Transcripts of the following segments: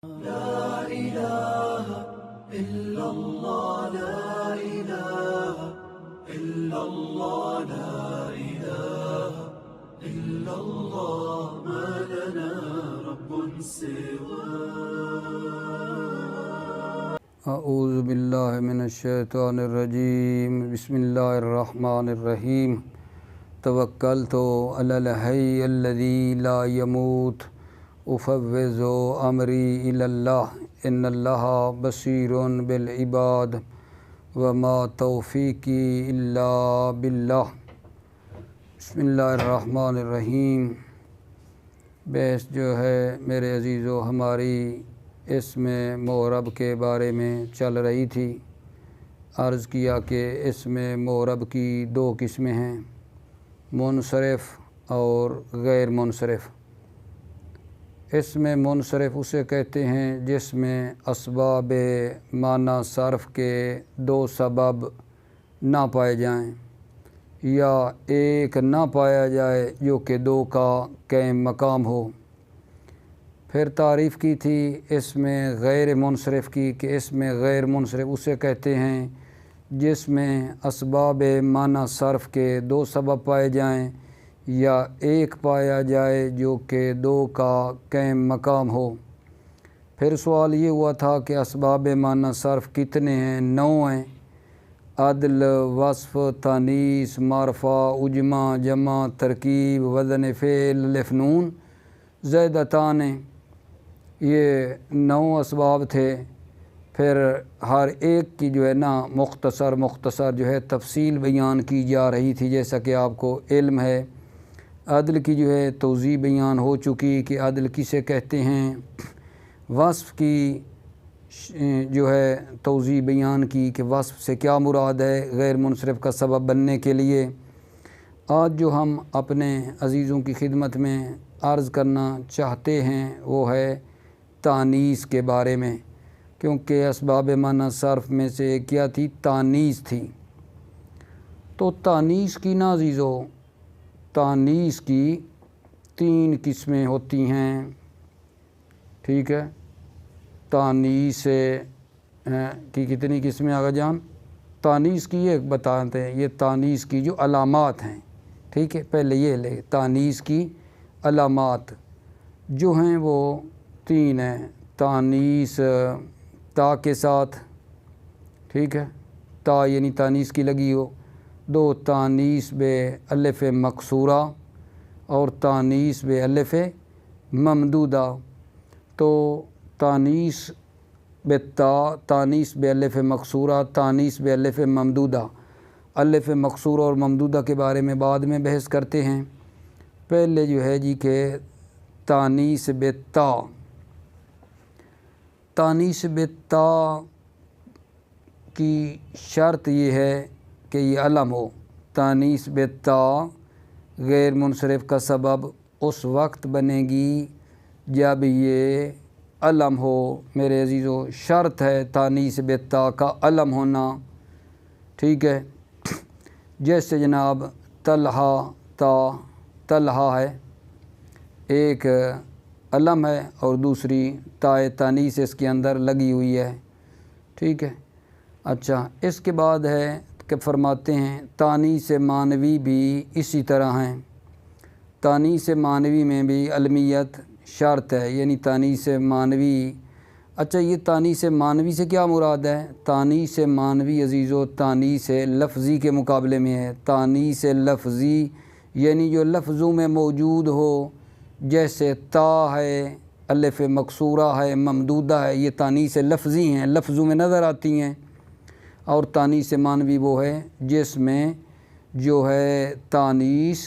لا إله إلا الله لا إله إلا الله لا إله إلا الله ما لنا رب سواه. اعوذ باللہ من الشیطان الرجیم. بسم اللہ الرحمن الرحیم. توکلت علی الحی الذی لا یموت افوض امری الی اللہ ان اللہ بصیر بالعباد وما توفیقی الا باللہ. بسم اللہ الرحمن الرحیم. بحث جو ہے میرے عزیزو ہماری اس میں معرب کے بارے میں چل رہی تھی. عرض کیا کہ اس میں معرب کی دو قسمیں ہیں، منصرف اور غیر منصرف. اس میں منصرف اسے کہتے ہیں جس میں اسباب معنی صرف کے دو سبب نہ پائے جائیں یا ایک نہ پایا جائے جو کہ دو کا قائم مقام ہو. پھر تعریف کی تھی اس میں غیر منصرف کی کہ اس میں غیر منصرف اسے کہتے ہیں جس میں اسباب معنی صرف کے دو سبب پائے جائیں یا ایک پایا جائے جو کہ دو کا قائم مقام ہو. پھر سوال یہ ہوا تھا کہ اسباب معنی صرف کتنے ہیں؟ 9 ہیں. عدل، وصف، تانیث، معرفہ، اجمع، جمع، ترکیب، وزن فعل، الف نون، زائدتان ہیں. یہ 9 اسباب تھے. پھر ہر ایک کی جو ہے نا مختصر جو ہے تفصیل بیان کی جا رہی تھی جیسا کہ آپ کو علم ہے. عدل کی جو ہے توضیح بیان ہو چکی کہ عدل کسے کہتے ہیں. وصف کی جو ہے توضیح بیان کی کہ وصف سے کیا مراد ہے غیر منصرف کا سبب بننے کے لیے. آج جو ہم اپنے عزیزوں کی خدمت میں عرض کرنا چاہتے ہیں وہ ہے تانیث کے بارے میں، کیونکہ اسباب معنی صرف میں سے کیا تھی؟ تانیث تھی. تو تانیث کی نا عزیزو، تانیث کی 3 قسمیں ہوتی ہیں. ٹھیک ہے، تانیث کی کتنی قسمیں آگا جان؟ تانیث کی یہ بتاتے ہیں، یہ تانیث کی جو علامات ہیں. ٹھیک ہے، پہلے یہ لے تانیث کی علامات جو ہیں وہ 3 ہیں. تانیث تا کے ساتھ، ٹھیک ہے، تا یعنی تانیث کی لگی ہو. 2 تانیث بے الف مقصورہ اور تانیث بے الف ممدودہ. تو تانیث بے تا، تانیث بے الف مقصورہ، تانیث بے الف ممدودہ. الف مقصورہ اور ممدودہ کے بارے میں بعد میں بحث کرتے ہیں. پہلے جو ہے جی کہ تانیث بے تا. تانیث بے تا کی شرط یہ ہے کہ یہ علم ہو. تانیث بے تا غیر منصرف کا سبب اس وقت بنے گی جب یہ علم ہو. میرے عزیزو شرط ہے تانیث بے تا کا علم ہونا. ٹھیک ہے، جیسے جناب طلحہ، طلحہ ہے، ایک علم ہے اور دوسری تائے تانیث اس کے اندر لگی ہوئی ہے. ٹھیک ہے. اچھا، اس کے بعد ہے کہ فرماتے ہیں تانیث معنوی بھی اسی طرح ہیں. تانیث معنوی میں بھی علمیت شرط ہے، یعنی تانیث معنوی. اچھا، یہ تانیث معنوی سے کیا مراد ہے؟ تانیث معنوی عزیزو تانیث لفظی کے مقابلے میں ہے. تانیث لفظی یعنی جو لفظوں میں موجود ہو، جیسے تا ہے، الف مقصورہ ہے، ممدودہ ہے، یہ تانیث لفظی ہیں، لفظوں میں نظر آتی ہیں. اور تانیث معنوی وہ ہے جس میں جو ہے تانیث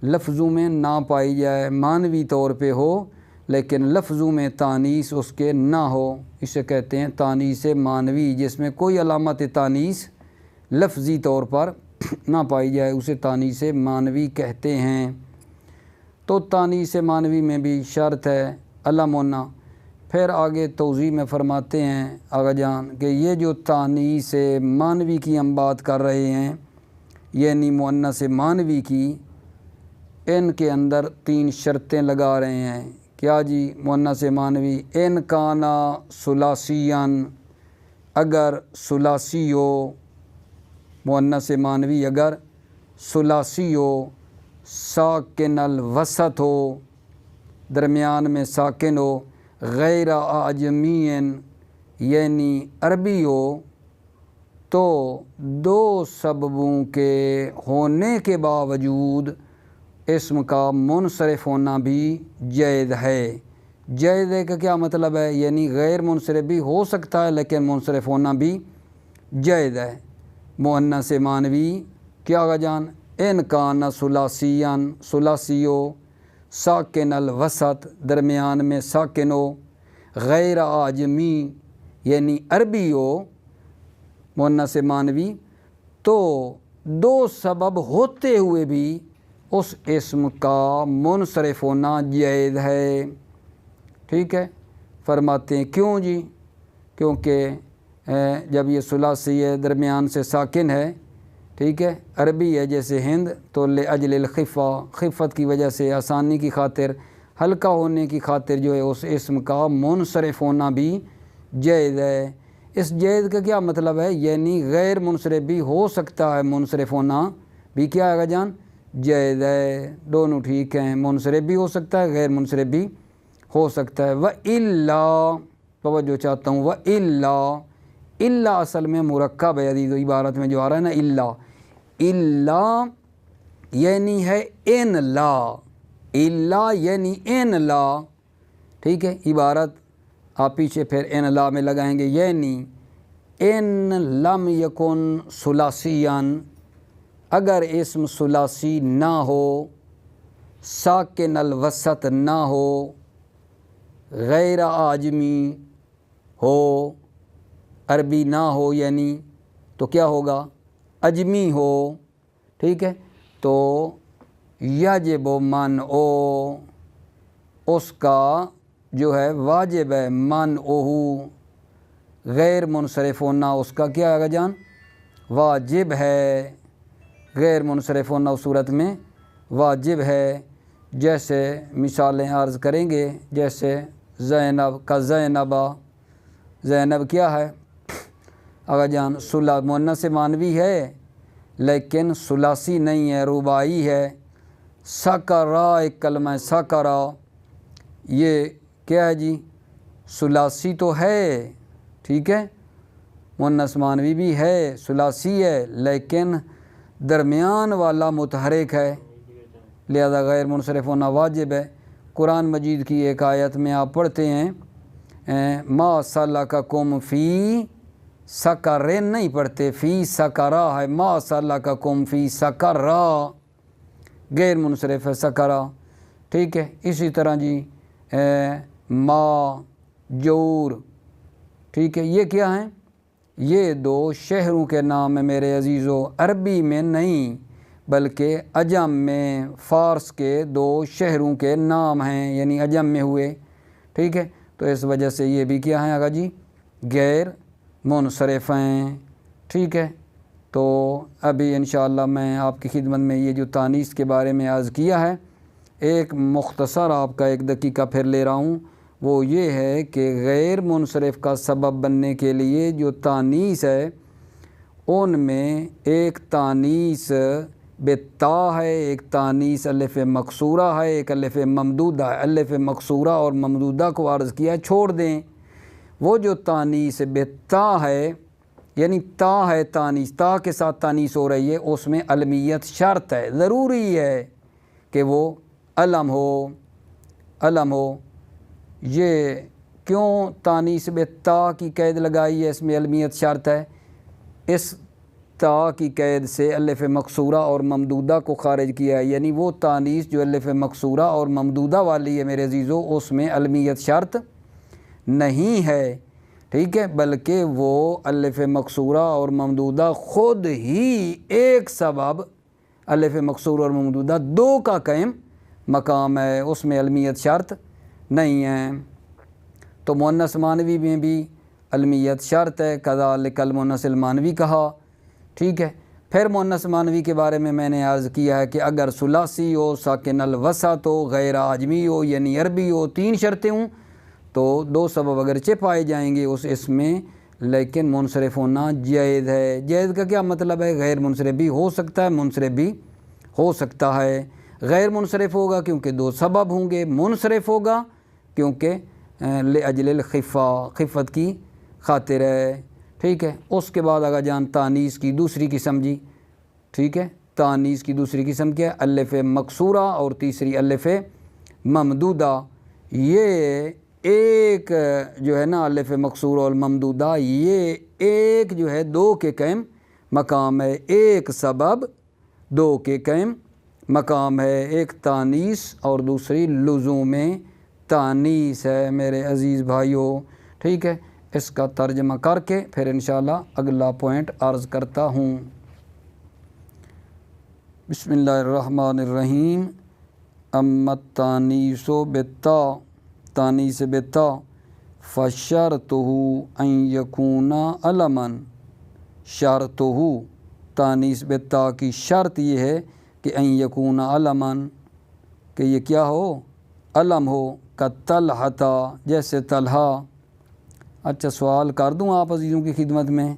لفظوں میں نہ پائی جائے، معنوی طور پہ ہو لیکن لفظوں میں تانیث اس کے نہ ہو. اسے کہتے ہیں تانیث معنوی، جس میں کوئی علامت تانیث لفظی طور پر نہ پائی جائے، اسے تانیث معنوی کہتے ہیں. تو تانیث معنوی میں بھی شرط ہے علم ہونا. پھر آگے توضیح میں فرماتے ہیں آغا جان کہ یہ جو تانیث معنوی کی ہم بات کر رہے ہیں، یعنی مؤنث معنوی کی، ان کے اندر 3 شرطیں لگا رہے ہیں کیا جی مؤنث معنوی ان کانا ثلاثیاً اگر ثلاثی ہو، مؤنث معنوی اگر ثلاثی ہو، ساکن الوسط ہو، درمیان میں ساکن ہو، غیر اعجمین یعنی عربی ہو، تو دو سببوں کے ہونے کے باوجود اسم کا منصرف ہونا بھی جائز ہے۔ جائز ہے کا کیا مطلب ہے؟ یعنی غیر منصرف بھی ہو سکتا ہے لیکن منصرف ہونا بھی جائز ہے۔ مؤنث معنوی کیا ہوگا جان؟ ان کان ثلاثیاً ثلاثی ہو، ساکن الوسط درمیان میں ساکن ہو، غیر اعجمی یعنی عربی ہو مؤنث معنوی، تو دو سبب ہوتے ہوئے بھی اس اسم کا منصرف ہونا جائز ہے۔ ٹھیک ہے، فرماتے ہیں کیوں جی؟ کیونکہ جب یہ ثلاثی ہے، درمیان سے ساکن ہے، ٹھیک ہے، عربی ہے جیسے ہند، تو لاجل الخفہ، خفت کی وجہ سے، آسانی کی خاطر، ہلکا ہونے کی خاطر جو ہے اس اسم کا منصرف ہونا بھی جائز ہے۔ اس جائز کا کیا مطلب ہے؟ یعنی غیر منصرف بھی ہو سکتا ہے، منصرف ہونا بھی کیا ہے جان؟ جائز ہے۔ دونوں ٹھیک ہیں، منصرف بھی ہو سکتا ہے، غیر منصرف بھی ہو سکتا ہے۔ وَإِلَّا، توجہ چاہتا ہوں، وَإِلَّا، الا اصل میں مرکب ہے عزیز، عبارت میں جو آ رہا ہے نا الا، الا یعنی ہے ان لا، الا یعنی ان لا، ٹھیک ہے، عبارت آپ پیچھے پھر ان لا میں لگائیں گے، یعنی ان لم یکن ثلاثیاً اگر اسم ثلاثی نہ ہو، ساکن الوسط نہ ہو، غیر اعجمی ہو، عربی نہ ہو، یعنی تو کیا ہوگا؟ اجمی ہو، ٹھیک ہے، تو یجب منعہ، اس کا جو ہے واجب ہے، منعہ غیر منصرف ہونا اس کا کیا ہے جان؟ واجب ہے، غیر منصرف ہونا اس صورت میں واجب ہے۔ جیسے مثالیں عرض کریں گے، جیسے زینب کا زینبہ، زینب کیا ہے آغا جان؟ مؤنث معنوی ہے لیکن ثلاثی نہیں ہے، رباعی ہے۔ سکرا ایک کلمہ ہے، سکرا، یہ کیا ہے جی؟ ثلاثی تو ہے، ٹھیک ہے، مؤنث معنوی بھی ہے، ثلاثی ہے، لیکن درمیان والا متحرک ہے، لہذا غیر منصرف ہونا واجب ہے۔ قرآن مجید کی ایک آیت میں آپ پڑھتے ہیں ما سلککم فی سقر، نہیں پڑھتے فی سقرا ہے، ما سلککم فی سقرا، غیر منصرف ہے سقرا، ٹھیک ہے۔ اسی طرح جی ما، جور، ٹھیک ہے، یہ کیا ہیں؟ یہ دو شہروں کے نام ہیں میرے عزیزو، عربی میں نہیں بلکہ عجم میں، فارس کے دو شہروں کے نام ہیں، یعنی عجم میں ہوئے، ٹھیک ہے، تو اس وجہ سے یہ بھی کیا ہیں آگا جی؟ غیر منصرف ہیں، ٹھیک ہے۔ تو ابھی انشاءاللہ میں آپ کی خدمت میں یہ جو تانیث کے بارے میں عرض کیا ہے، ایک مختصر آپ کا ایک دقیقہ پھر لے رہا ہوں، وہ یہ ہے کہ غیر منصرف کا سبب بننے کے لیے جو تانیث ہے ان میں ایک تانیث بالتا ہے، ایک تانیث الف مکسورہ ہے، ایک الف ممدودہ ہے۔ الف مکسورہ اور ممدودہ کو عرض کیا ہے، چھوڑ دیں۔ وہ جو تانیث بالتا ہے، یعنی تا ہے تانیث، تا کے ساتھ تانیث ہو رہی ہے، اس میں علمیت شرط ہے، ضروری ہے کہ وہ علم ہو، علم ہو۔ یہ کیوں تانیث بالتا کی قید لگائی ہے؟ اس میں علمیت شرط ہے۔ اس تا کی قید سے الف مکسورہ اور ممدودہ کو خارج کیا ہے، یعنی وہ تانیث جو الف مکسورہ اور ممدودہ والی ہے میرے عزیزو، اس میں علمیت شرط نہیں ہے، ٹھیک ہے، بلکہ وہ الف مکسورہ اور ممدودہ خود ہی ایک سبب، الف مکسورہ اور ممدودہ دو کا قائم مقام ہے، اس میں علمیت شرط نہیں ہے۔ تو مؤنث معنوی میں بھی علمیت شرط ہے، کذالک المؤنث المعنوی کہا، ٹھیک ہے۔ پھر مؤنث معنوی کے بارے میں نے عرض کیا ہے کہ اگر ثلاثی ہو، ساکن الوسط ہو، غیر عجمی ہو یعنی عربی ہو، 3 شرطیں ہوں تو 2 سبب اگرچہ پائے جائیں گے اس اسم میں، لیکن منصرف ہونا جائز ہے۔ جائز کا کیا مطلب ہے؟ غیر منصرف بھی ہو سکتا ہے، منصرف بھی ہو سکتا ہے۔ غیر منصرف ہوگا کیونکہ 2 سبب ہوں گے، منصرف ہوگا کیونکہ لأجل الخفہ، خفت کی خاطر ہے، ٹھیک ہے۔ اس کے بعد اگر جان تانیث کی دوسری قسم جی، ٹھیک ہے، تانیث کی دوسری قسم کیا ہے؟ الف مکسورہ اور تیسری الف ممدودہ۔ یہ ایک جو ہے نا الف مکسورہ اور ممدودہ، یہ ایک جو ہے 2 کے قائم مقام ہے، ایک سبب 2 کے قائم مقام ہے، ایک تانیث اور دوسری لزوم تانیث ہے میرے عزیز بھائیوں، ٹھیک ہے۔ اس کا ترجمہ کر کے پھر انشاءاللہ اگلا پوائنٹ عرض کرتا ہوں۔ بسم اللہ الرحمن الرحیم۔ اما التانیث بالتا، تانیث بالتا، فشرطہ ان یکون علما، شرطہ تانیث بالتا کی شرط یہ ہے کہ ان یکون علما، کہ یہ کیا ہو؟ علم ہو، کالطلحہ، جیسے طلحہ۔ اچھا سوال کر دوں آپ عزیزوں کی خدمت میں،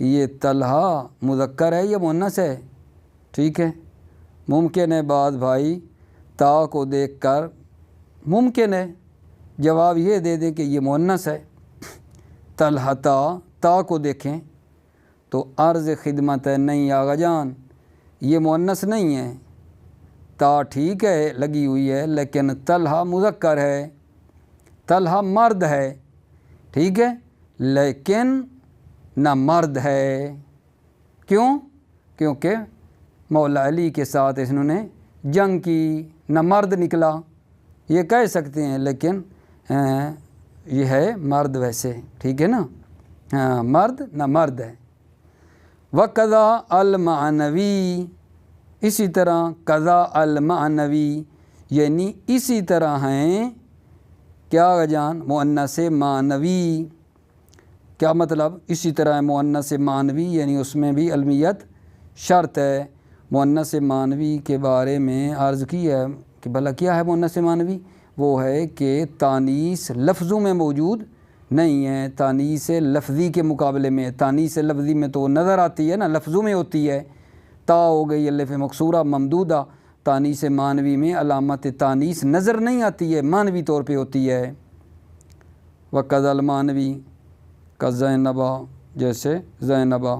یہ طلحہ مذکر ہے یا مؤنث ہے؟ ٹھیک ہے، ممکن ہے بعض بھائی تا کو دیکھ کر ممکن ہے جواب یہ دے دیں کہ یہ مؤنث ہے۔ طلحہ تا کو دیکھیں تو عرض خدمت ہے، نہیں آغا جان یہ مؤنث نہیں ہے، تا ٹھیک ہے لگی ہوئی ہے لیکن طلحہ مذکر ہے، طلحہ مرد ہے، ٹھیک ہے، لیکن نہ مرد ہے۔ کیوں؟ کیونکہ مولا علی کے ساتھ انہوں نے جنگ کی، نہ مرد نکلا، یہ کہہ سکتے ہیں لیکن یہ ہے مرد ویسے، ٹھیک ہے نا، مرد نہ مرد ہے۔ وَقَضَى المعنوی، اسی طرح قضا المعنوی یعنی اسی طرح ہیں کیا جان مؤنث معنوی، کیا مطلب؟ اسی طرح مؤنث معنوی یعنی اس میں بھی علمیت شرط ہے۔ مؤنث معنوی کے بارے میں عرض کی ہے کہ بھلا کیا ہے مؤنث معنوی؟ وہ ہے کہ تانیث لفظوں میں موجود نہیں ہے، تانیث لفظی کے مقابلے میں، تانیث لفظی میں تو نظر آتی ہے نا، لفظوں میں ہوتی ہے، تا ہو گئی الف مکسورہ ممدودہ، تانیث معنوی میں علامت تانیث نظر نہیں آتی ہے، معنوی طور پہ ہوتی ہے۔ وقضا المعنوی کا زینبا، جیسے زینبا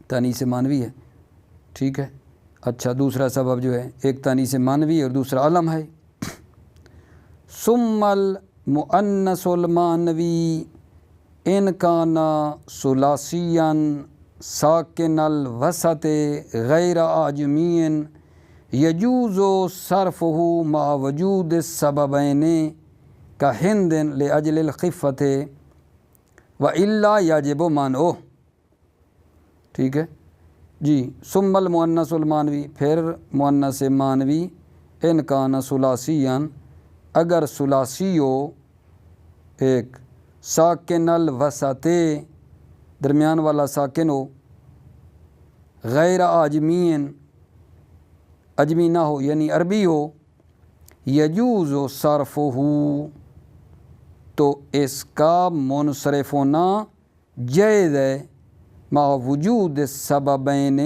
تانیث معنوی ہے، ٹھیک ہے۔ اچھا دوسرا سبب جو ہے ایک تانیث معنوی اور دوسرا علم ہے۔ ثم المؤنث المعنوی ان کان ثلاثیا ساکن الوسط غیر اعجمی یجوز صرفہ مع وجود السببین کہند لأجل الخفۃ والا یجب منعہ، ٹھیک ہے جی۔ ثم المؤنث المعنوی، پھر مؤنث معنوی ان کان ثلاثیا، اگر ثلاثی ہو، ایک ساکن الوسط درمیان والا ساکن ہو، غیر اعجمی اجمی نہ ہو یعنی عربی ہو، یجوز صرفہ تو اس کا منصرف ہونا جائز ہے، مع وجود سببین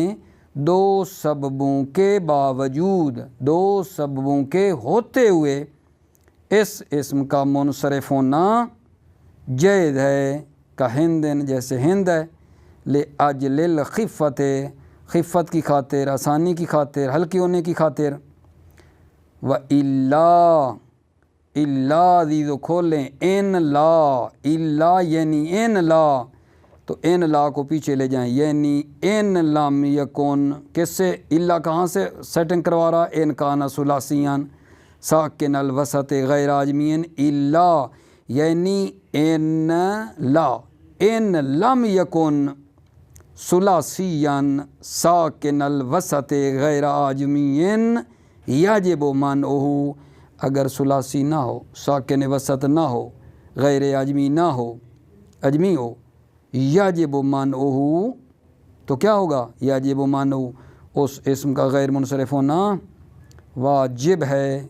2 سببوں کے باوجود، 2 سببوں کے ہوتے ہوئے اس اسم کا منصرف ہونا جائز ہے، کا ہندن جیسے ہند ہے، لأجل الخفۃ، خفت کی خاطر، آسانی کی خاطر، ہلکی ہونے کی خاطر۔ وَإِلَّا، الا عزیزو کھولیں، ان لا، الا یعنی ان لا، تو ان لا کو پیچھے لے جائیں، یعنی ان لم یکن، کس سے؟ الا کہاں سے سیٹنگ کروا رہا؟ ان کان ثلاثیا ساکن الوسط غیر اعجمی، الا یعنی ان لا، ان لم یکن ثلاثیا ساکن الوسط غیر اعجمی یجب منعہ، اگر ثلاثی نہ ہو، ساکن وسط نہ ہو، غیر اعجمی نہ ہو، اجمی ہو، یجب منعہ تو کیا ہوگا؟ یجب معنو، اس اسم کا غیر منصرف ہونا واجب ہے،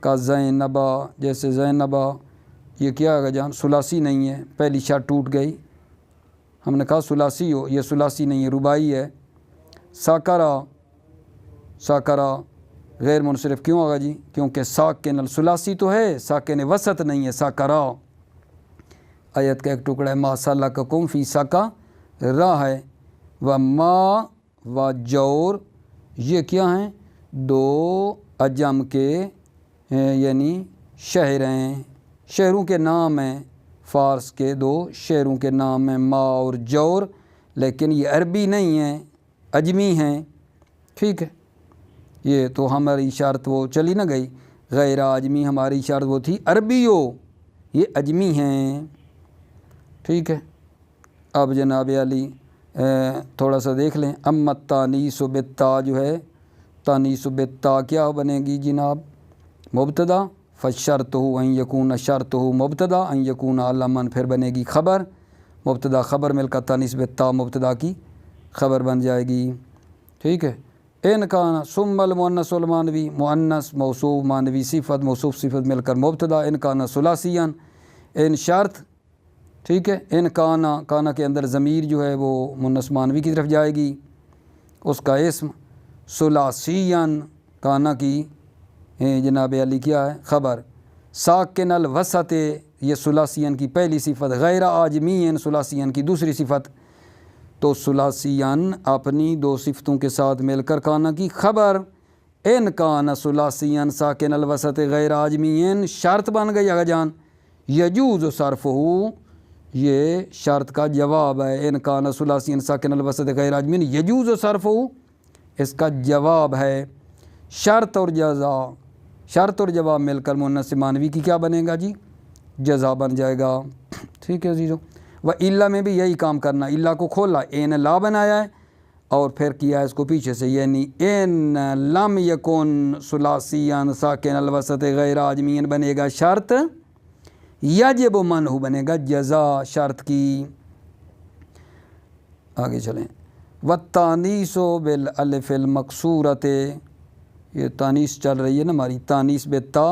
کا زینبا، جیسے زینبا، یہ کیا ہوگا جان؟ ثلاثی نہیں ہے، پہلی شرط ٹوٹ گئی، ہم نے کہا ثلاثی ہو، یہ ثلاثی نہیں ہے، رباعی ہے۔ ساکرا، ساکرا غیر منصرف کیوں ہوگا جی؟ کیونکہ ساکن الثلاثی تو ہے، ساکن وسط نہیں ہے، ساکرا۔ آیت کا ایک ٹکڑا ہے، ما سلککم فی سقر ہے، و ما و جور، یہ کیا ہیں؟ دو عجم کے یعنی شہر ہیں، شہروں کے نام ہیں، فارس کے دو شہروں کے نام ہیں ما اور جور، لیکن یہ عربی نہیں ہیں، اجمی ہیں، ٹھیک ہے؟ یہ تو ہماری شرط وہ چلی نہ گئی، غیر اجمی ہماری شرط وہ تھی عربی ہو، یہ اجمی ہیں، ٹھیک ہے؟ اب جناب علی تھوڑا سا دیکھ لیں، اما تانیث بالتا جو ہے، تانیث بالتا کیا بنے گی جناب؟ مبتدا، فشرطہ ان یکون، شرطہ مبتدا، ان یکون علامن، پھر بنے گی خبر، مبتدا خبر مل کر تانیث بالتا مبتدا کی خبر بن جائے گی، ٹھیک ہے؟ ان کان ثم المؤنث المانوی، مؤنث موصوف مانوی صفت موصوف صفت مل کر مبتدا، ان کان ثلاثیا، ان شرط، ٹھیک ہے؟ ان کانا، کانا کے اندر ضمیر جو ہے وہ مؤنث مانوی کی طرف جائے گی، اس کا اسم ثلاثیا، کانا کی جناب علی کیا ہے؟ خبر۔ ساکن الوسط، یہ ثلاثین کی پہلی صفت، غیر آجمین ثلاثین کی دوسری صفت، تو ثلاثین اپنی دو صفتوں کے ساتھ مل کر کانا کی خبر، ان کان ثلاثین ساکن الوسط غیر آجمین، شرط بن گئی اگر جان، یجوز صرفہ، یہ شرط کا جواب ہے، ان کان ثلاثین ساکن الوسط غیر آجمین یجوز صرفہ، اس کا جواب ہے۔ شرط اور جزا، شرط اور جواب مل کر مؤنث مانوی کی کیا بنے گا جی؟ جزا بن جائے گا، ٹھیک ہے عزیزو؟ و الا میں بھی یہی کام کرنا، الا کو کھولا، این لا بنایا ہے اور پھر کیا ہے اس کو پیچھے سے، یعنی این لم یکن ثلاثیا ساکن الوسط غیر آجمین بنے گا شرط، یجب منہ بنے گا جزا شرط کی۔ آگے چلیں، والتانیث بالالف المکسورۃ، یہ تانیث چل رہی ہے نا ہماری، تانیث بالتا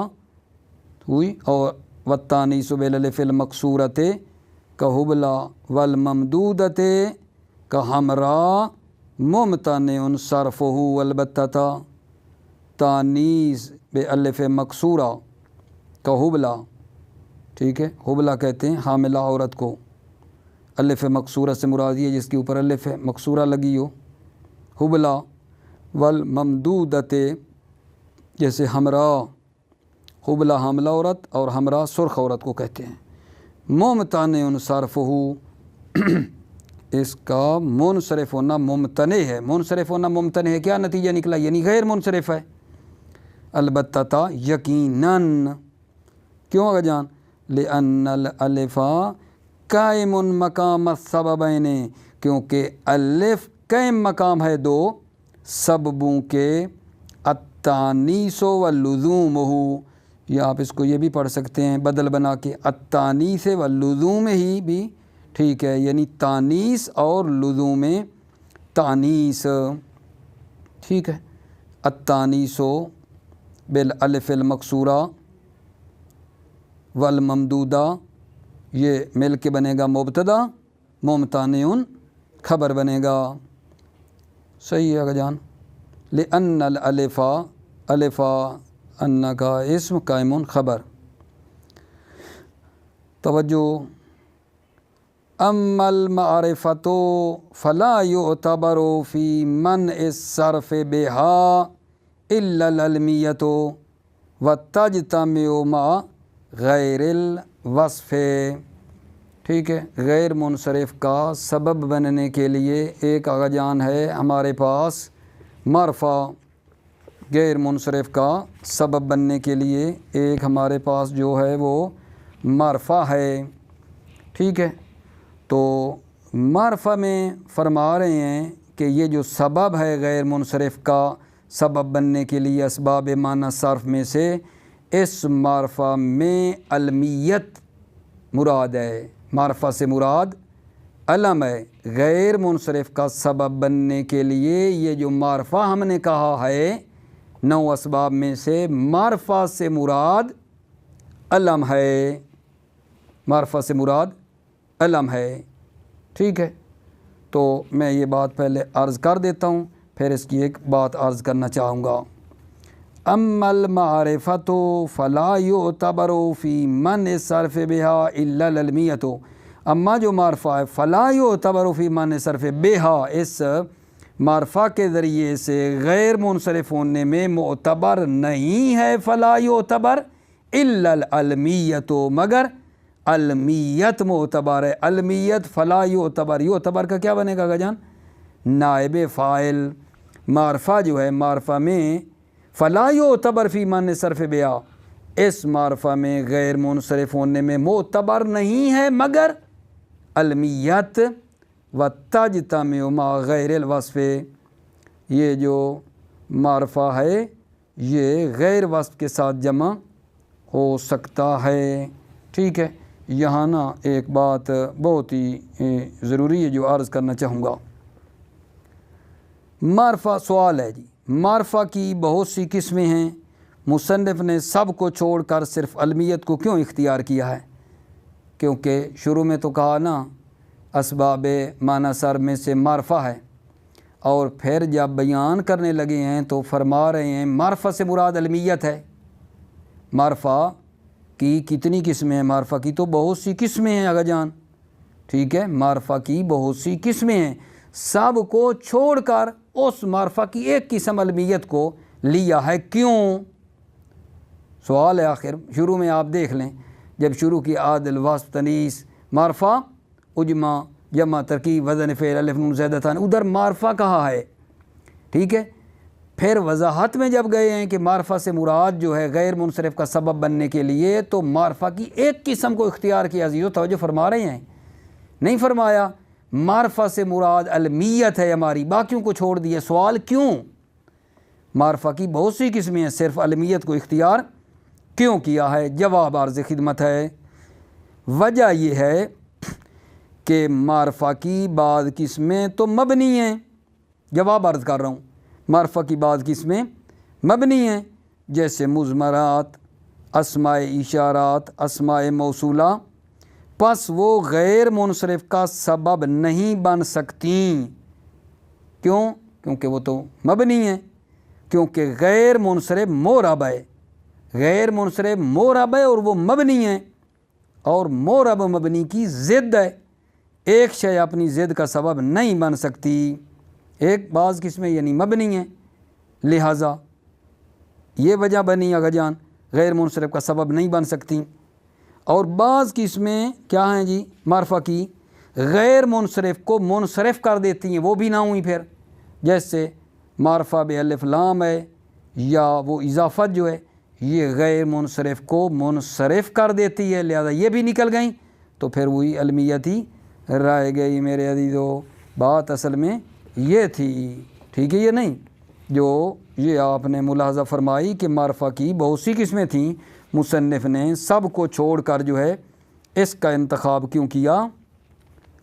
ہوئی، اور والتانیث بالالف المکسورۃ کہبلا والممدودۃ کہمرا ممتنع صرفہ البتہ، تانیث بالالف مکسورہ کہبلا، ٹھیک ہے؟ حبلہ کہتے ہیں حاملہ عورت کو، الف مکسورہ سے مراد یہ جس کے اوپر الف مکسورہ لگی ہو، حبلہ، والممدودۃ جیسے ہمراہ، حبلہ حاملہ عورت اور ہمراہ سرخ عورت کو کہتے ہیں۔ ممتنع صرفہ، اس کا منصرف ہونا ممتنع ہے، منصرف ہونا ممتنع ہے، کیا نتیجہ نکلا؟ یعنی غیر منصرف ہے، البتہ یقیناً، کیوں اگر جان؟ لأن الالف قائم مقام السببین، کیونکہ الف قائم مقام ہے دو سببوں کے، التانیث واللزوم، یا آپ اس کو یہ بھی پڑھ سکتے ہیں بدل بنا کے، التانیث واللزوم ہی بھی ٹھیک ہے، یعنی تانیث اور لزوم تانیث، ٹھیک ہے؟ التانیث بالالف المکسورہ والممدودہ، یہ مل کے بنے گا مبتدا، ممتنع خبر بنے گا، صحیح ہے اگر جان؟ لأن الالف، الف ان کا اسم قائم خبر۔ توجہ، اما المعرفۃ فلا یعتبر فی منع الصرف بها الا العلمیۃ وتجتمع مع غیر الوصف، ٹھیک ہے؟ غیر منصرف کا سبب بننے کے لیے ایک آغا جان ہے ہمارے پاس معرفہ، غیر منصرف کا سبب بننے کے لیے ایک ہمارے پاس جو ہے وہ معرفہ ہے، ٹھیک ہے؟ تو معرفہ میں فرما رہے ہیں کہ یہ جو سبب ہے غیر منصرف کا سبب بننے کے لیے اسباب معنی صرف میں سے، اس معرفہ میں علمیت مراد ہے، معرفہ سے مراد علم ہے غیر منصرف کا سبب بننے کے لیے۔ یہ جو معرفہ ہم نے کہا ہے 9 اسباب میں سے، معرفہ سے مراد علم ہے، معرفہ سے مراد علم ہے، ٹھیک ہے۔ تو میں یہ بات پہلے عرض کر دیتا ہوں، پھر اس کی ایک بات عرض کرنا چاہوں گا۔ اما المعرفۃ فلا یعتبر فی من صرف بہا الا العلمیۃ، اما جو معرفہ ہے فلا یعتبر فی من صرف بہا، اس معرفہ کے ذریعے سے غیر منصرف ہونے میں معتبر نہیں ہے، فلا یعتبر الا العلمیۃ، مگر علمیت معتبر ہے۔ علمیت فلا یعتبر، یعتبر کا کیا بنے گا جان؟ نائب فاعل۔ معرفہ جو ہے، معرفہ میں فلا یعتبر فی من صرف بہا، اس معرفہ میں غیر منصرف ہونے میں معتبر نہیں ہے مگر علمیت، و تجتمع مع غیر الوصف، یہ جو معرفہ ہے یہ غیر وصف کے ساتھ جمع ہو سکتا ہے، ٹھیک ہے۔ یہاں نا ایک بات بہت ہی ضروری ہے جو عرض کرنا چاہوں گا۔ معرفہ، سوال ہے جی، معرفہ کی بہت سی قسمیں ہیں، مصنف نے سب کو چھوڑ کر صرف علمیت کو کیوں اختیار کیا ہے؟ کیونکہ شروع میں تو کہا نا اسباب معنی سر میں سے معرفہ ہے، اور پھر جب بیان کرنے لگے ہیں تو فرما رہے ہیں معرفہ سے مراد علمیت ہے۔ معرفہ کی کتنی قسمیں ہیں؟ معرفہ کی تو بہت سی قسمیں ہیں اگا جان، ٹھیک ہے، معرفہ کی بہت سی قسمیں ہیں، سب کو چھوڑ کر اس معرفہ کی ایک قسم علمیت کو لیا ہے، کیوں؟ سوال ہے آخر۔ شروع میں آپ دیکھ لیں، جب شروع کی عادل وصف تنیس معرفہ اجمع جمع ترکیب وزن فعل الف نون زیادتان، ادھر معرفہ کہا ہے، ٹھیک ہے۔ پھر وضاحت میں جب گئے ہیں کہ معرفہ سے مراد جو ہے غیر منصرف کا سبب بننے کے لیے، تو معرفہ کی ایک قسم کو اختیار کیا۔ عزیزو توجہ فرما رہے ہیں؟ نہیں فرمایا معرفہ سے مراد علمیت ہے ہماری، باقیوں کو چھوڑ دیا۔ سوال کیوں؟ معرفہ کی بہت سی قسمیں ہیں، صرف علمیت کو اختیار کیوں کیا ہے؟ جواب عرض خدمت ہے، وجہ یہ ہے کہ معرفہ کی بعض قسمیں تو مبنی ہیں، جواب عرض کر رہا ہوں، معرفہ کی بعض قسمیں مبنی ہیں، جیسے مضمرات، اسماء اشارات، اسماء موصولہ، پس وہ غیر منصرف کا سبب نہیں بن سکتی۔ کیوں؟ کیونکہ وہ تو مبنی ہیں، کیونکہ غیر منصرف معرب ہے، غیر منصرف معرب ہے اور وہ مبنی ہیں، اور معرب و مبنی کی ضد ہے، ایک شے اپنی ضد کا سبب نہیں بن سکتی۔ ایک بعض قسمیں یعنی مبنی ہیں، لہٰذا یہ وجہ بنی اگا جان غیر منصرف کا سبب نہیں بن سکتی، اور بعض قسمیں کیا ہیں جی معرفہ کی غیر منصرف کو منصرف کر دیتی ہیں، وہ بھی نہ ہوئی پھر، جیسے معرفہ بے الف لام ہے یا وہ اضافت جو ہے یہ غیر منصرف کو منصرف کر دیتی ہے، لہذا یہ بھی نکل گئیں، تو پھر وہی علمیت ہی رہ گئی میرے عزیزو۔ بات اصل میں یہ تھی، ٹھیک ہے، یہ نہیں جو یہ آپ نے ملاحظہ فرمائی کہ معرفہ کی بہت سی قسمیں تھیں، مصنف نے سب کو چھوڑ کر جو ہے اس کا انتخاب کیوں کیا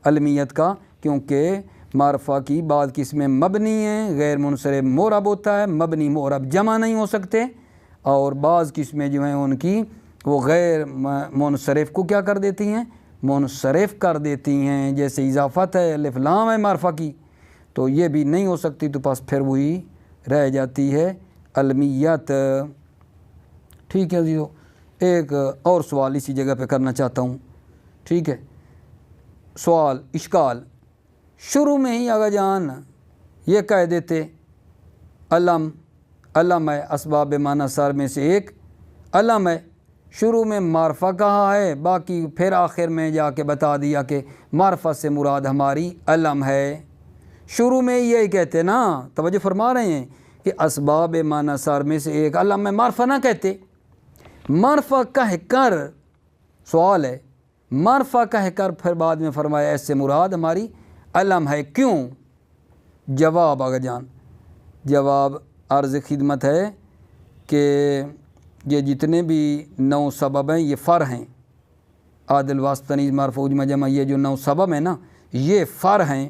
علمیت کا؟ کیونکہ معرفہ کی بعض قسمیں مبنی ہیں، غیر منصرف معرب ہوتا ہے، مبنی معرب جمع نہیں ہو سکتے، اور بعض قسمیں جو ہیں ان کی وہ غیر منصرف کو کیا کر دیتی ہیں؟ منصرف کر دیتی ہیں، جیسے اضافت ہے، الف لام ہے معرفہ کی، تو یہ بھی نہیں ہو سکتی، تو پاس پھر وہی رہ جاتی ہے علمیت، ٹھیک ہے عزیزو۔ ایک اور سوال اسی جگہ پہ کرنا چاہتا ہوں، ٹھیک ہے، سوال اشکال، شروع میں ہی آگا جان یہ کہہ دیتے علم، علم ہے اسباب معنی سار میں سے ایک علم ہے، شروع میں معرفہ کہا ہے، باقی پھر آخر میں جا کے بتا دیا کہ معرفہ سے مراد ہماری علم ہے۔ شروع میں یہی کہتے نا، توجہ فرما رہے ہیں کہ اسباب معنی سار میں سے ایک علم ہے، معرفہ نہ کہتے، معرفہ کہہ کر، سوال ہے معرفہ کہہ کر پھر بعد میں فرمایا اس سے مراد ہماری علم ہے، کیوں؟ جواب آگا جان، جواب عرض خدمت ہے کہ یہ جتنے بھی 9 سبب ہیں یہ فر ہیں، عادل واسط تنیز معرفہ اجمع جمع، یہ جو 9 سبب ہیں نا یہ فر ہیں،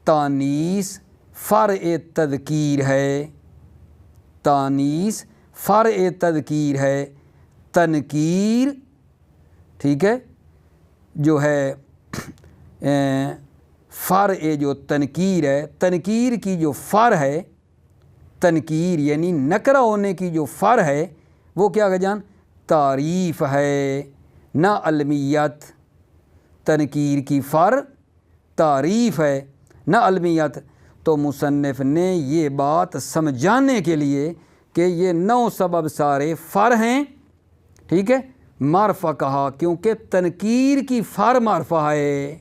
تانیث فرع تذکیر ہے، تانیث فرع تذکیر ہے، تنکیر ٹھیک ہے جو ہے فرع جو تنکیر ہے، تنکیر کی جو فر ہے، تنکیر یعنی نکرہ ہونے کی جو فر ہے وہ کیا کہ جان تعریف ہے، نہ علمیت۔ تنکیر کی فر تعریف ہے نہ علمیت۔ تو مصنف نے یہ بات سمجھانے کے لیے کہ یہ 9 سبب سارے فر ہیں، ٹھیک ہے، معرفہ کہا کیونکہ تنکیر کی فر معرفہ ہے،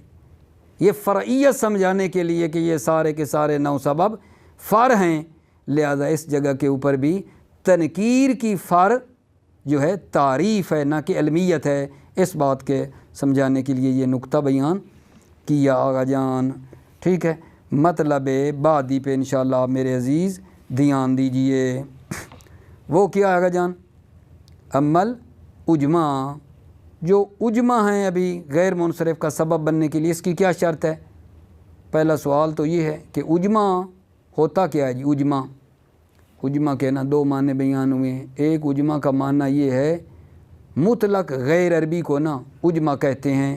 یہ فرعیت سمجھانے کے لیے کہ یہ سارے کے سارے 9 سبب فر ہیں، لہذا اس جگہ کے اوپر بھی تنکیر کی فر جو ہے تعریف ہے نہ کہ علمیت ہے۔ اس بات کے سمجھانے کے لیے یہ نقطہ بیان کیا آقا جان، ٹھیک ہے۔ مطلب بعدی پہ انشاءاللہ میرے عزیز دھیان دیجئے، وہ کیا آقا جان؟ عمل اجماع، جو اجماع ہیں ابھی غیر منصرف کا سبب بننے کے لیے اس کی کیا شرط ہے؟ پہلا سوال تو یہ ہے کہ اجماع ہوتا کیا ہے جی؟ اجماع، اجماع کے نا 2 معنی بیان ہوئے ہیں۔ ایک اجماع کا معنی یہ ہے مطلق غیر عربی کو نا اجماع کہتے ہیں،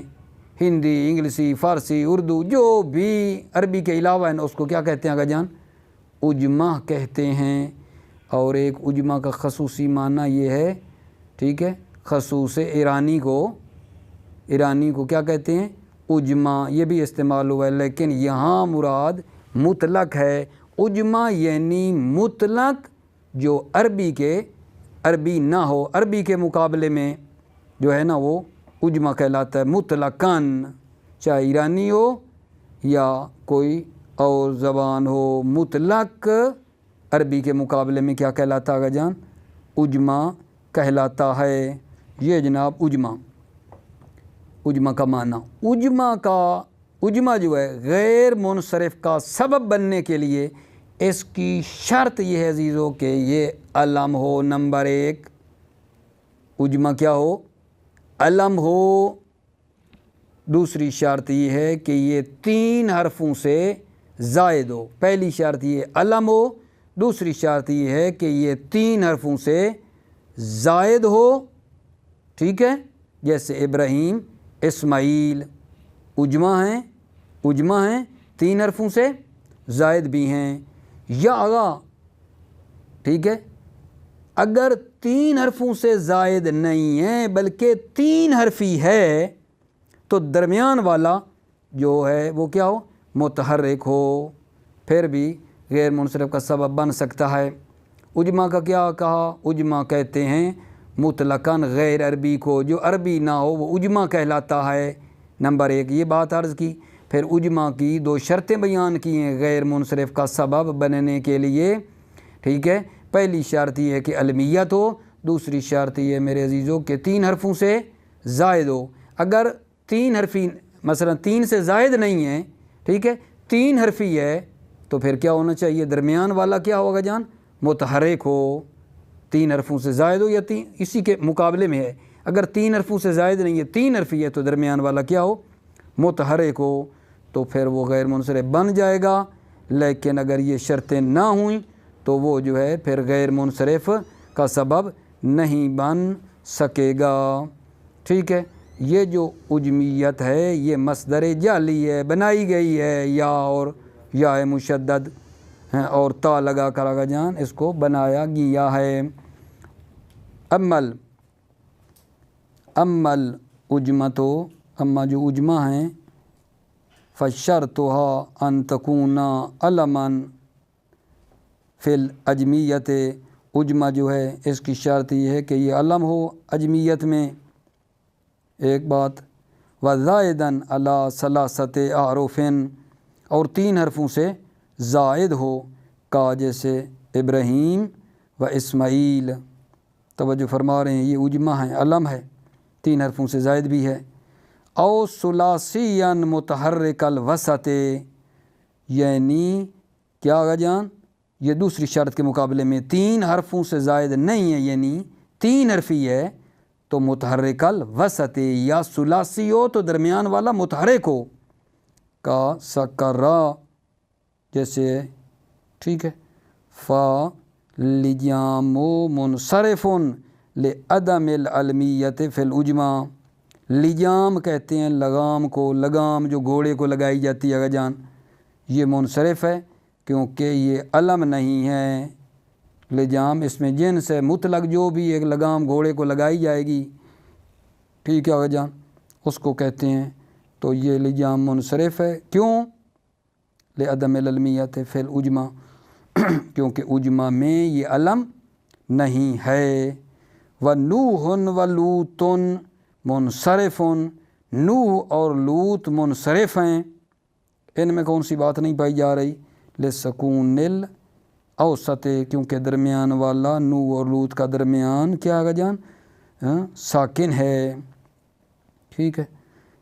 ہندی، انگلیسی، فارسی، اردو جو بھی عربی کے علاوہ ہے نا اس کو کیا کہتے ہیں آقا جان؟ اجماع کہتے ہیں۔ اور ایک اجماع کا خصوصی معنی یہ ہے، ٹھیک ہے، خصوص ایرانی کو کیا کہتے ہیں؟ اجماع، یہ بھی استعمال ہوا ہے، لیکن یہاں مراد مطلق ہے۔ اجماع یعنی مطلق جو عربی نہ ہو، عربی کے مقابلے میں جو ہے نا وہ اجماع کہلاتا ہے مطلقاً، چاہے ایرانی ہو یا کوئی اور زبان ہو، مطلق عربی کے مقابلے میں کیا کہلاتا ہے جان؟ اجماع کہلاتا ہے۔ یہ جناب اجماع کا معنی، اجماع جو ہے غیر منصرف کا سبب بننے کے لیے اس کی شرط یہ ہے عزیزو کہ یہ علم ہو۔ نمبر 1 اجماع کیا ہو؟ علم ہو۔ دوسری شرط یہ ہے کہ یہ 3 حرفوں سے زائد ہو۔ پہلی شرط یہ علم ہو، دوسری شرط یہ ہے کہ یہ 3 حرفوں سے زائد ہو، ٹھیک ہے، جیسے ابراہیم، اسماعیل اجماع ہیں 3 حرفوں سے زائد بھی ہیں۔ یا ٹھیک ہے، اگر 3 حرفوں سے زائد نہیں ہے بلکہ 3 حرفی ہے تو درمیان والا جو ہے وہ کیا ہو؟ متحرک ہو، پھر بھی غیر منصرف کا سبب بن سکتا ہے۔ اجماع کا کیا کہا؟ اجماع کہتے ہیں مطلقاً غیر عربی کو، جو عربی نہ ہو وہ اجماع کہلاتا ہے۔ نمبر 1 یہ بات عرض کی۔ پھر اجماع کی 2 شرطیں بیان کی ہیں غیر منصرف کا سبب بننے کے لیے، ٹھیک ہے۔ پہلی شرط یہ ہے کہ علمیت ہو، دوسری شرط یہ ہے میرے عزیزوں کہ 3 حرفوں سے زائد ہو۔ اگر 3 حرفی مثلا 3 سے زائد نہیں ہے، ٹھیک ہے، 3 حرفی ہے تو پھر کیا ہونا چاہیے؟ درمیان والا کیا ہوگا جان؟ متحرک ہو۔ 3 حرفوں سے زائد ہو یا اسی کے مقابلے میں ہے۔ اگر 3 حرفوں سے زائد نہیں ہے، 3 حرفی ہے تو درمیان والا کیا ہو؟ متحرک ہو، تو پھر وہ غیر منصرف بن جائے گا۔ لیکن اگر یہ شرطیں نہ ہوئیں تو وہ جو ہے پھر غیر منصرف کا سبب نہیں بن سکے گا، ٹھیک ہے۔ یہ جو اجمیت ہے یہ مصدر جعلی ہے، بنائی گئی ہے، یا اور یا مشدد ہیں اور تا لگا کر آگا جان اس کو بنایا گیا ہے۔ امل اجمتو، اما جو اجماع ہیں، فشرطها ان تکون علما فی الاجمیت، اجماع جو ہے اس کی شرط یہ ہے کہ یہ علم ہو اجمیت میں، ایک بات، وزائداً علی ثلاثت احرف، اور 3 حرفوں سے زائد ہو، کا جیسے ابراہیم و اسماعیل۔ توجہ فرما رہے ہیں یہ اجماع ہے، علم ہے، 3 حرفوں سے زائد بھی ہے۔ او ثلاثیاً متحرک الوسط، یعنی کیا آگا جان؟ یہ دوسری شرط کے مقابلے میں 3 حرفوں سے زائد نہیں ہے، یعنی 3 حرفی ہے تو متحرک الوسط، یا ثلاثی ہو تو درمیان والا متحرک ہو، کا سکرا جیسے ٹھیک ہے. فالجام منصرف لعدم العلمیت فی العجمہ. لجام کہتے ہیں لگام کو، لگام جو گھوڑے کو لگائی جاتی ہے اگر جان، یہ منصرف ہے کیونکہ یہ علم نہیں ہے. لجام اس میں جنس ہے مطلق، جو بھی ایک لگام گھوڑے کو لگائی جائے گی ٹھیک ہے اگر جان اس کو کہتے ہیں. تو یہ لجام منصرف ہے. کیوں؟ لعدم العلمیت فی العجمہ، کیونکہ عجمہ میں یہ علم نہیں ہے. ونوح ولوط منصرف، نوح اور لوط منصرف ہیں. ان میں کون سی بات نہیں پائی جا رہی؟ لسکون الاوسط، کیونکہ درمیان والا نوح اور لوط کا درمیان کیا آگا جان ساکن ہے. ٹھیک ہے.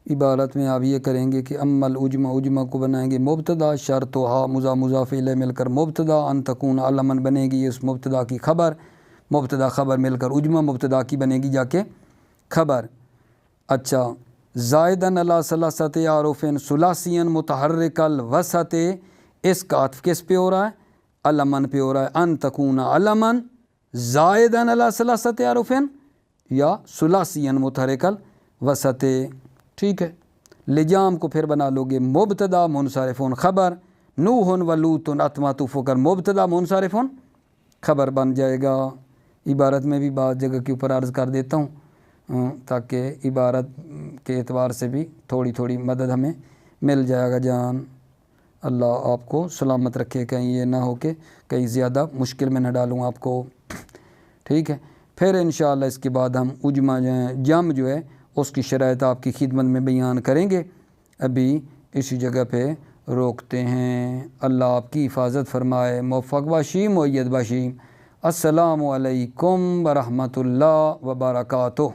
عبارت میں آپ یہ کریں گے کہ اما العجمہ، عجمہ کو بنائیں گے مبتدا، شرطھا مضاف الیہ مل کر مبتدا، ان تکون علما بنے گی اس مبتدا کی خبر، مبتدا خبر مل کر عجمہ مبتدا کی بنے گی جا کے خبر. اچھا، زائدن علی ثلاثت اعراف ثلاثیا متحرک الوسط، اس کا عطف کس پہ ہو رہا ہے؟ علمن پہ ہو رہا ہے. ان تکون علمن زائدن علی ثلاثت اعراف یا ثلاثیا متحرک الوسط. ٹھیک ہے. لجام کو پھر بنا لو گے مبتدا منصرف خبر، نوح و لوط معطوف ہو کر مبتدا منصرف خبر بن جائے گا. عبارت میں بھی بعض جگہ کے اوپر عرض کر دیتا ہوں تاکہ عبارت کے اعتبار سے بھی تھوڑی تھوڑی مدد ہمیں مل جائے گا جان. اللہ آپ کو سلامت رکھے، کہیں یہ نہ ہو کہ کہیں زیادہ مشکل میں نہ ڈالوں آپ کو. ٹھیک ہے. پھر انشاءاللہ اس کے بعد ہم عجمہ جم جو ہے اس کی شرائط آپ کی خدمت میں بیان کریں گے. ابھی اسی جگہ پہ روکتے ہیں. اللہ آپ کی حفاظت فرمائے، موفق باشی، مؤید باشی. السلام علیکم ورحمۃ اللہ وبرکاتہ.